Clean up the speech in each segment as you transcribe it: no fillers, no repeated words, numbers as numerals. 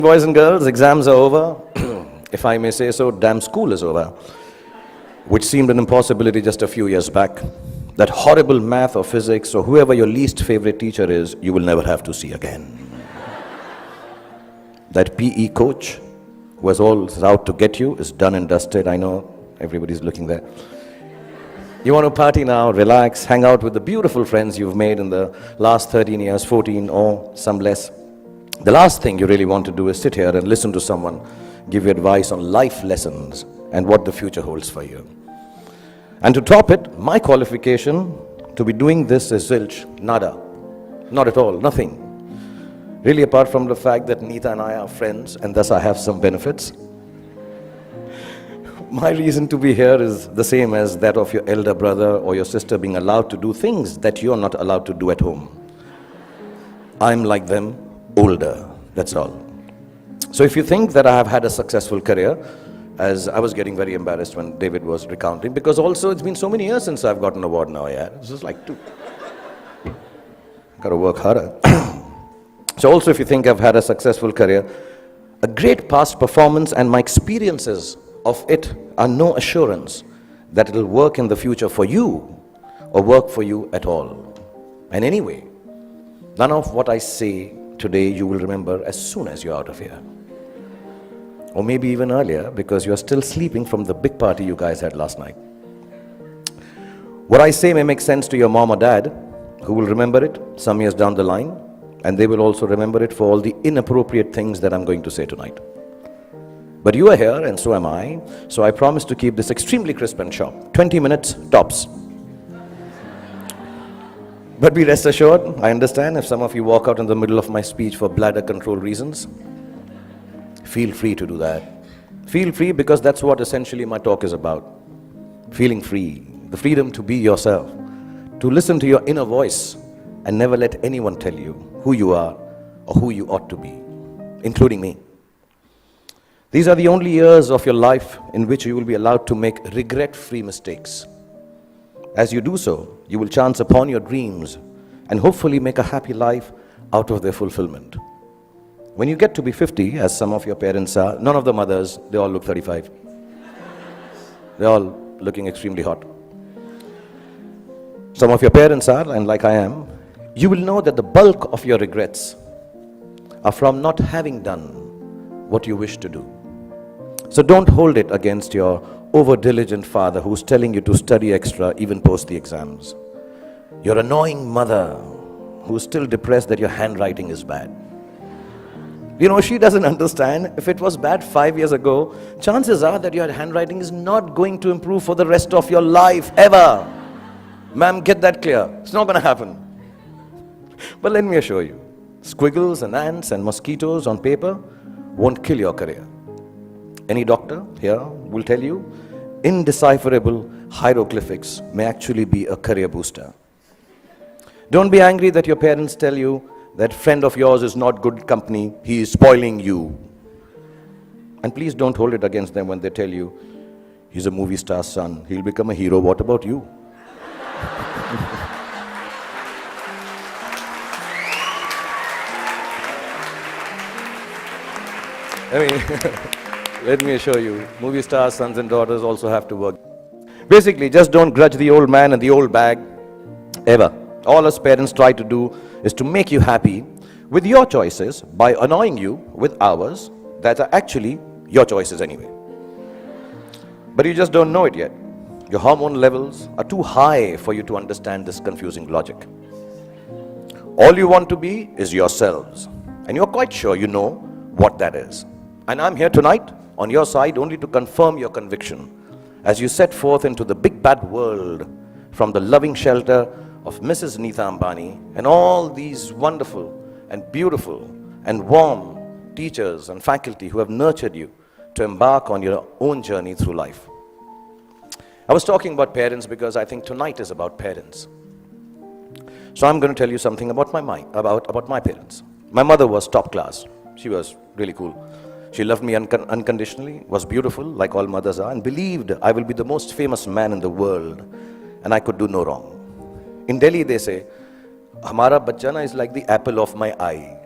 Boys and girls, exams are over. If I may say so, damn school is over. Which seemed an impossibility just a few years back. That horrible math or physics or whoever your least favorite teacher is, you will never have to see again. That PE coach who was always out to get you is done and dusted. I know everybody's looking there. You want to party now, relax, hang out with the beautiful friends you've made in the last 13 years, 14 or some less. The last thing you really want to do is sit here and listen to someone give you advice on life lessons and what the future holds for you. And to top it, my qualification to be doing this is zilch, nada, not at all, nothing. Really, apart from the fact that Neeta and I are friends and thus I have some benefits. My reason to be here is the same as that of your elder brother or your sister being allowed to do things that you're not allowed to do at home. I'm like them, older, that's all. So if you think that I have had a successful career, as I was getting very embarrassed when David was recounting, because also it's been so many years since I've got an award now, yeah. This is like 2. Gotta work harder. So also if you think I've had a successful career, a great past performance and my experiences of it are no assurance that it'll work in the future for you or work for you at all. And anyway, none of what I say today you will remember as soon as you're out of here. Or maybe even earlier, because you're still sleeping from the big party you guys had last night. What I say may make sense to your mom or dad, who will remember it some years down the line, and they will also remember it for all the inappropriate things that I'm going to say tonight. But you are here, and so am I, so I promise to keep this extremely crisp and sharp. 20 minutes, tops. But be rest assured, I understand if some of you walk out in the middle of my speech for bladder control reasons. Feel free to do that. Feel free, because that's what essentially my talk is about. Feeling free, the freedom to be yourself, to listen to your inner voice and never let anyone tell you who you are or who you ought to be, including me. These are the only years of your life in which you will be allowed to make regret-free mistakes. As you do so, you will chance upon your dreams and hopefully make a happy life out of their fulfillment. When you get to be 50, as some of your parents are, none of the mothers, they all look 35. They're all looking extremely hot. Some of your parents are, and like I am, you will know that the bulk of your regrets are from not having done what you wish to do. So don't hold it against your over-diligent father who's telling you to study extra even post the exams. Your annoying mother who's still depressed that your handwriting is bad. You know, she doesn't understand. If it was bad 5 years ago, chances are that your handwriting is not going to improve for the rest of your life, ever. Ma'am, get that clear. It's not going to happen. But let me assure you, squiggles and ants and mosquitoes on paper won't kill your career. Any doctor here will tell you, indecipherable hieroglyphics may actually be a career booster. Don't be angry that your parents tell you that friend of yours is not good company, he is spoiling you. And please don't hold it against them when they tell you, he's a movie star's son, he'll become a hero, what about you? I mean, let me assure you, movie stars, sons and daughters also have to work. Basically, just don't grudge the old man and the old bag, ever. All us parents try to do is to make you happy with your choices by annoying you with ours that are actually your choices anyway. But you just don't know it yet. Your hormone levels are too high for you to understand this confusing logic. All you want to be is yourselves, and you're quite sure you know what that is. And I'm here tonight on your side only to confirm your conviction as you set forth into the big bad world from the loving shelter of Mrs. Neeta Ambani and all these wonderful and beautiful and warm teachers and faculty who have nurtured you to embark on your own journey through life. I was talking about parents because I think tonight is about parents. So I'm going to tell you something about my parents. My mother was top class. She was really cool. She loved me unconditionally, was beautiful like all mothers are, and believed I will be the most famous man in the world and I could do no wrong. In Delhi they say, Hamara bachcha na is like the apple of my eye.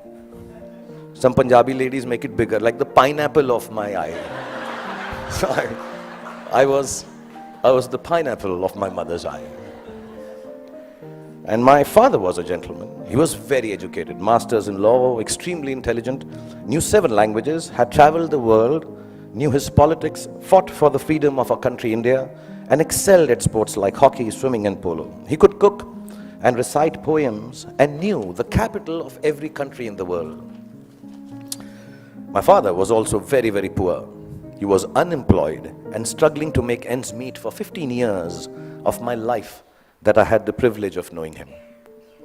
Some Punjabi ladies make it bigger, like the pineapple of my eye. So I was the pineapple of my mother's eye. And my father was a gentleman. He was very educated, masters in law, extremely intelligent, knew 7 languages, had traveled the world, knew his politics, fought for the freedom of our country, India, and excelled at sports like hockey, swimming, and polo. He could cook and recite poems and knew the capital of every country in the world. My father was also very, very poor. He was unemployed and struggling to make ends meet for 15 years of my life that I had the privilege of knowing him.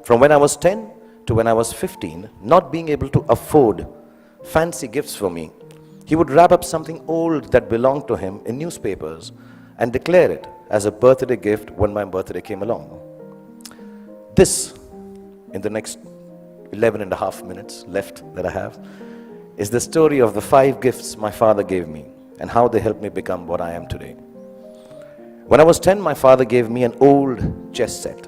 From when I was 10 to when I was 15, not being able to afford fancy gifts for me, he would wrap up something old that belonged to him in newspapers and declare it as a birthday gift when my birthday came along. This, in the next 11 and a half minutes left that I have, is the story of the 5 gifts my father gave me and how they helped me become what I am today. When I was 10, my father gave me an old chess set.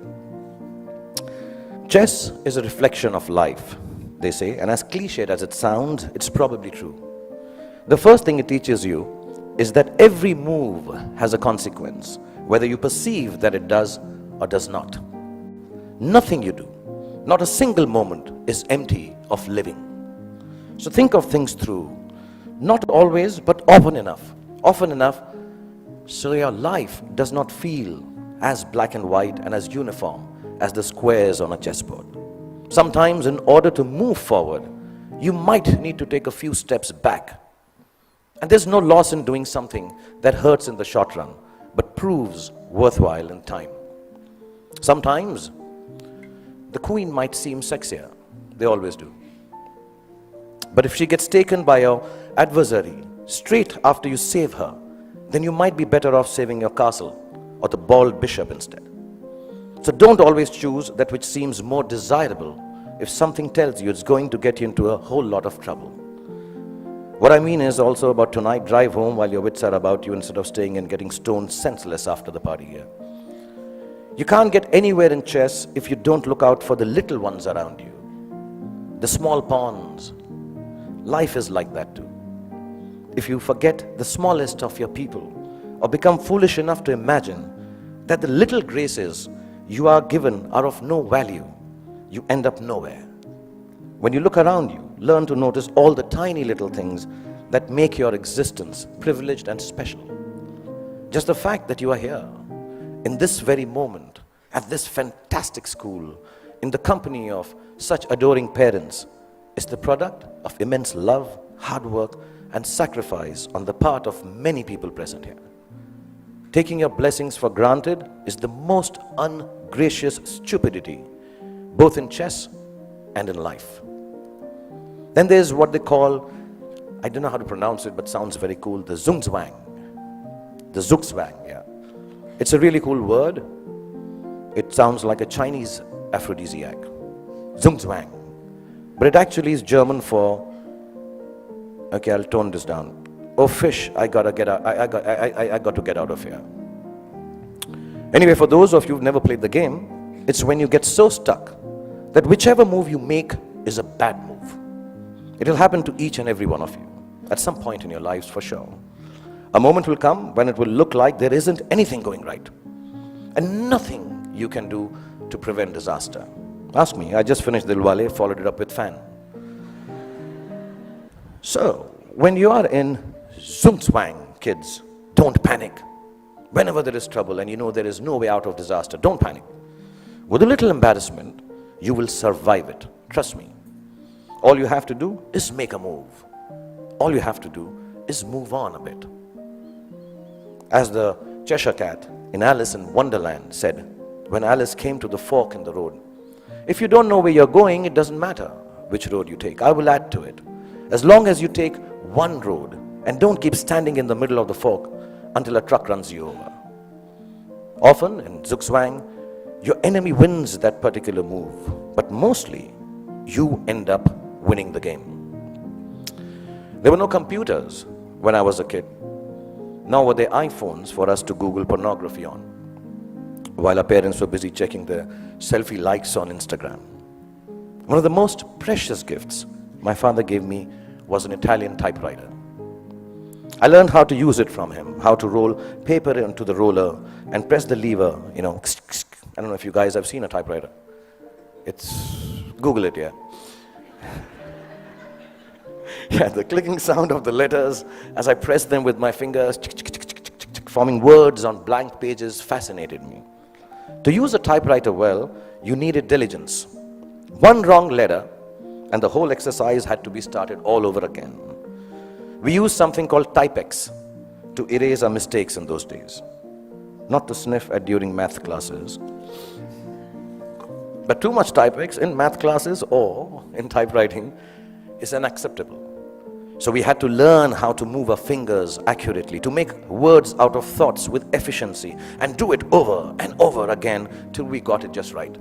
Chess is a reflection of life, they say, and as cliched as it sounds, it's probably true. The first thing it teaches you is that every move has a consequence, whether you perceive that it does or does not. Nothing you do, not a single moment, is empty of living. So think of things through, not always, but often enough, so your life does not feel as black and white and as uniform as the squares on a chessboard. Sometimes, in order to move forward, you might need to take a few steps back. And there's no loss in doing something that hurts in the short run, but proves worthwhile in time. Sometimes, the queen might seem sexier. They always do. But if she gets taken by your adversary straight after you save her, then you might be better off saving your castle or the bald bishop instead. So don't always choose that which seems more desirable if something tells you it's going to get you into a whole lot of trouble. What I mean is also about tonight, drive home while your wits are about you instead of staying and getting stoned senseless after the party here. You can't get anywhere in chess if you don't look out for the little ones around you, the small pawns. Life is like that too. If you forget the smallest of your people or become foolish enough to imagine that the little graces you are given are of no value, you end up nowhere. When you look around you, learn to notice all the tiny little things that make your existence privileged and special. Just the fact that you are here, in this very moment, at this fantastic school, in the company of such adoring parents, is the product of immense love, hard work, and sacrifice on the part of many people present here. Taking your blessings for granted is the most ungracious stupidity, both in chess and in life. Then there's what they call, I don't know how to pronounce it, but sounds very cool, the zugzwang. The zugzwang, yeah. It's a really cool word. It sounds like a Chinese aphrodisiac. Zugzwang. But it actually is German for, okay, I'll tone this down. Oh fish, I got to get out of here. Anyway, for those of you who've never played the game, it's when you get so stuck that whichever move you make is a bad move. It'll happen to each and every one of you at some point in your lives for sure. A moment will come when it will look like there isn't anything going right and nothing you can do to prevent disaster. Ask me, I just finished Dilwale, followed it up with Fan. So, when you are in zugzwang, kids, don't panic. Whenever there is trouble and you know there is no way out of disaster, don't panic. With a little embarrassment, you will survive it. Trust me. All you have to do is make a move. All you have to do is move on a bit. As the Cheshire Cat in Alice in Wonderland said, when Alice came to the fork in the road, if you don't know where you're going, it doesn't matter which road you take. I will add to it. As long as you take one road and don't keep standing in the middle of the fork until a truck runs you over. Often in zugzwang, your enemy wins that particular move, but mostly you end up winning the game. There were no computers when I was a kid, nor were there iPhones for us to Google pornography on, while our parents were busy checking their selfie likes on Instagram. One of the most precious gifts my father gave me was an Italian typewriter. I learned how to use it from him, how to roll paper into the roller and press the lever, I don't know if you guys have seen a typewriter. Google it, yeah. Yeah, the clicking sound of the letters as I pressed them with my fingers, forming words on blank pages, fascinated me. To use a typewriter well, you needed diligence. One wrong letter, and the whole exercise had to be started all over again. We used something called Typex to erase our mistakes in those days. Not to sniff at during math classes. But too much Typex in math classes or in typewriting is unacceptable. So we had to learn how to move our fingers accurately, to make words out of thoughts with efficiency, and do it over and over again till we got it just right.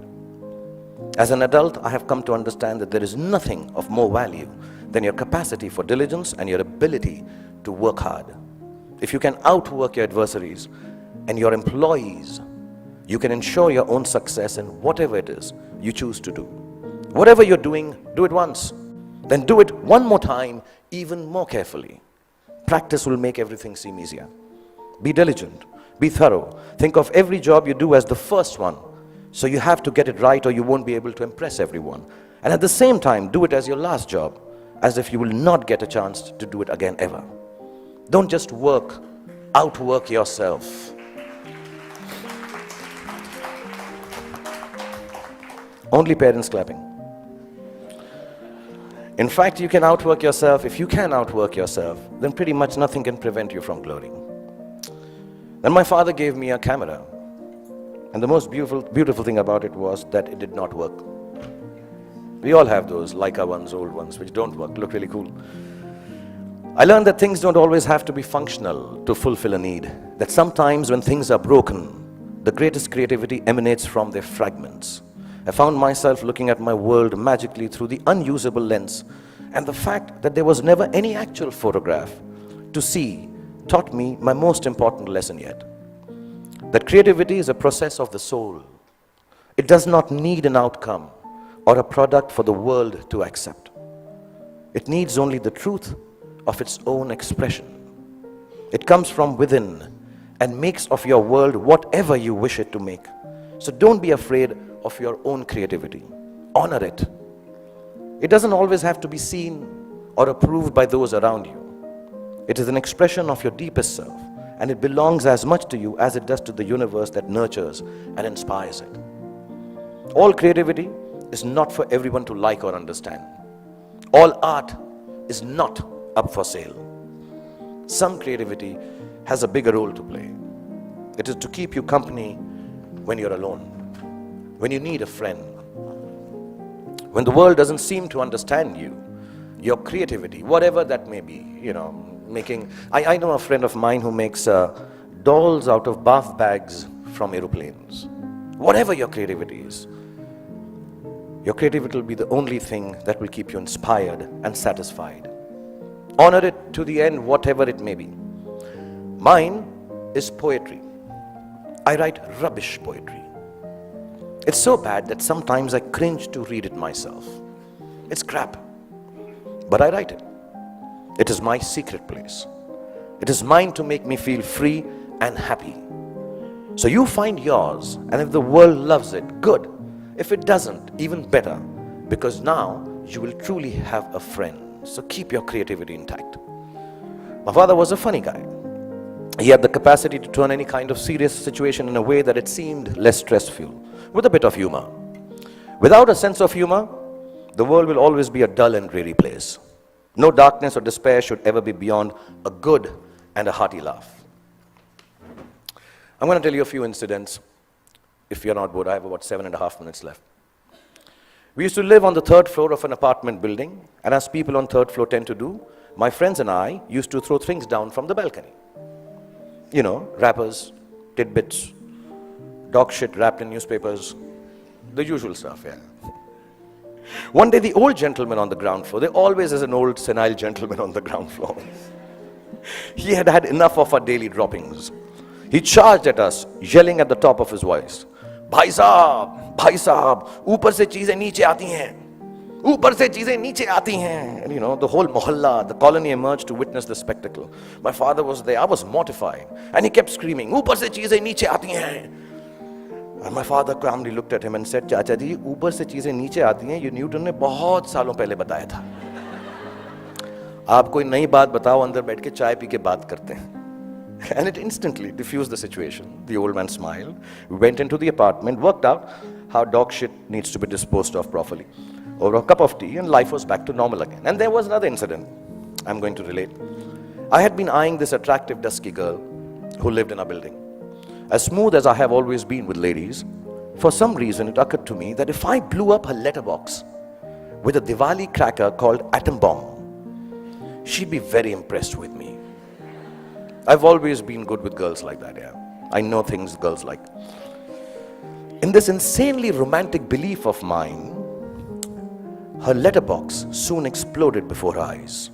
As an adult, I have come to understand that there is nothing of more value than your capacity for diligence and your ability to work hard. If you can outwork your adversaries and your employees, you can ensure your own success in whatever it is you choose to do. Whatever you're doing, do it once. Then do it one more time, even more carefully. Practice will make everything seem easier. Be diligent. Be thorough. Think of every job you do as the first one. So you have to get it right or you won't be able to impress everyone. And at the same time, do it as your last job, as if you will not get a chance to do it again ever. Don't just outwork yourself. Only parents clapping. In fact, you can outwork yourself. If you can outwork yourself, then pretty much nothing can prevent you from glorying. Then my father gave me a camera. And the most beautiful thing about it was that it did not work. We all have those Leica ones, old ones, which don't work, look really cool. I learned that things don't always have to be functional to fulfill a need. That sometimes when things are broken, the greatest creativity emanates from their fragments. I found myself looking at my world magically through the unusable lens, and the fact that there was never any actual photograph to see taught me my most important lesson yet. That creativity is a process of the soul. It does not need an outcome or a product for the world to accept. It needs only the truth of its own expression. It comes from within and makes of your world whatever you wish it to make. So don't be afraid of your own creativity. Honor it. It doesn't always have to be seen or approved by those around you. It is an expression of your deepest self, and it belongs as much to you as it does to the universe that nurtures and inspires it. All creativity is not for everyone to like or understand. All art is not up for sale. Some creativity has a bigger role to play. It is to keep you company when you're alone, when you need a friend, when the world doesn't seem to understand you. Your creativity, whatever that may be, I know a friend of mine who makes dolls out of bath bags from aeroplanes. Whatever your creativity is, your creativity will be the only thing that will keep you inspired and satisfied. Honor it to the end, whatever it may be. Mine is poetry. I write rubbish poetry. It's so bad that sometimes I cringe to read it myself. It's crap. But I write it. It is my secret place. It is mine to make me feel free and happy. So you find yours, and if the world loves it, good. If it doesn't, even better, because now you will truly have a friend. So keep your creativity intact. My father was a funny guy. He had the capacity to turn any kind of serious situation in a way that it seemed less stressful, with a bit of humor. Without a sense of humor, the world will always be a dull and dreary place. No darkness or despair should ever be beyond a good and a hearty laugh. I'm going to tell you a few incidents. If you're not bored, I have about 7.5 minutes left. We used to live on the 3rd floor of an apartment building, and as people on 3rd floor tend to do, my friends and I used to throw things down from the balcony. Wrappers, tidbits, dog shit wrapped in newspapers, the usual stuff, yeah. One day, the old gentleman on the ground floor, there always is an old senile gentleman on the ground floor. He had had enough of our daily droppings. He charged at us, yelling at the top of his voice, "Bhai Saab, upar se cheezein niche aati hain." ऊपर से चीजें नीचे आती हैं. And, the whole mohalla, the colony emerged to witness the spectacle. My father was there. I was mortified. And he kept screaming, ऊपर से चीजें नीचे आती हैं. And my father calmly looked at him and said, चाचा जी, ऊपर से चीजें नीचे आती हैं, ये न्यूटन ने बहुत सालों पहले बताया था. आप कोई नई बात बताओ, अंदर बैठ के चाय पी के बात करते हैं. And it instantly diffused the situation. The old man smiled. We went into the apartment, worked out how dog shit needs to be disposed of properly. Over a cup of tea, and life was back to normal again. And there was another incident I'm going to relate. I had been eyeing this attractive, dusky girl who lived in our building. As smooth as I have always been with ladies, for some reason it occurred to me that if I blew up her letterbox with a Diwali cracker called Atom Bomb, she'd be very impressed with me. I've always been good with girls like that, yeah. I know things girls like. In this insanely romantic belief of mine, her letterbox soon exploded before her eyes.